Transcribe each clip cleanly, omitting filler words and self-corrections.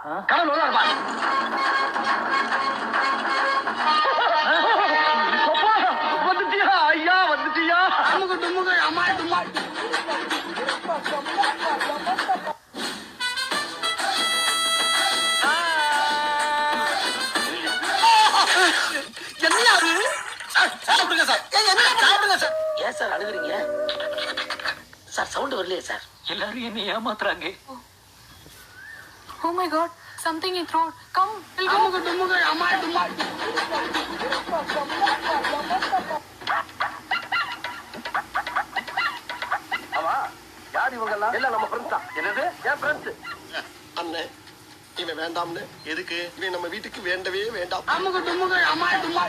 கடல் இருப்பான். வந்துட்டியா ஐயா, வந்துட்டியா? அமுக்கு தும்முக்கு அம்மா தும்மா. ஏன் சார் அழுகுறீங்க சார்? சவுண்ட் வரலையே சார். எல்லாரும் என்ன ஏமாத்துறாங்க. Oh my God, something in throat. Come, we'll go. அமுக்கு தும்முக்கு அம்மா தும்மா. ஆமா, யார் இவங்க எல்லாம்? எல்லாம் நம்ம ஃப்ரெண்ட்ஸ் தான். என்னது? ஏன் ஃப்ரெண்ட்ஸ்? அண்ணே, இவன் வேண்டாம்னு. எதுக்கு? இவன் நம்ம வீட்டுக்கு வேண்டவே வேண்டாம். அமுக்கு தும்முக்கு அம்மா தும்மா.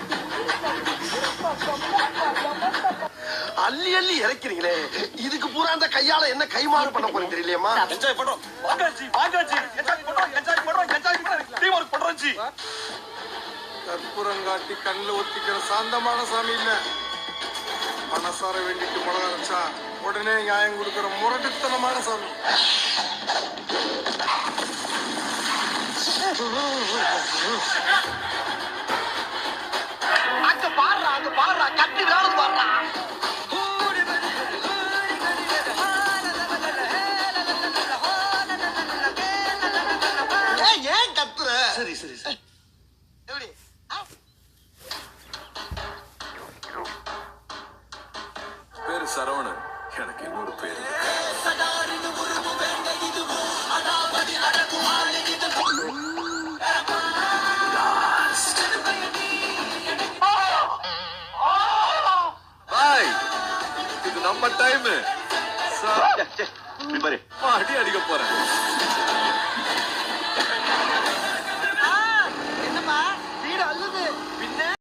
அள்ளி அள்ளி இறக்கிறீங்களே, இதுக்கு பூரா அந்த கையால என்ன கைமாறு பண்ண போறேன் தெரியலையம்மா. என்ஜாய் பண்றோம். வாங்காச்சி வாங்காச்சி என்ஜாய் பண்றோம் என்ஜாய் பண்றோம் என்ஜாய் பண்றோம். டீம் ஒர்க் பண்றோம் ஜி. கற்பூரம் காட்டி கண்ணில் ஒத்திக்கிற சாந்தமான சாமி இல்ல. மனசார வேண்டிட்டு பழக வச்சா உடனே நியாயம் கொடுக்கிற முரட்டுத்தனமான சாமி. அங்க பாடுறா கட்டி விளையாடுது பாடுறா. ஏன் கத்துற? சரி சரி சரி. எப்படி? பேரு சரவணன். எனக்கு இன்னொரு பேரு. பாய், இது நம்ம டைம். அடி அடிக்க போறேன்.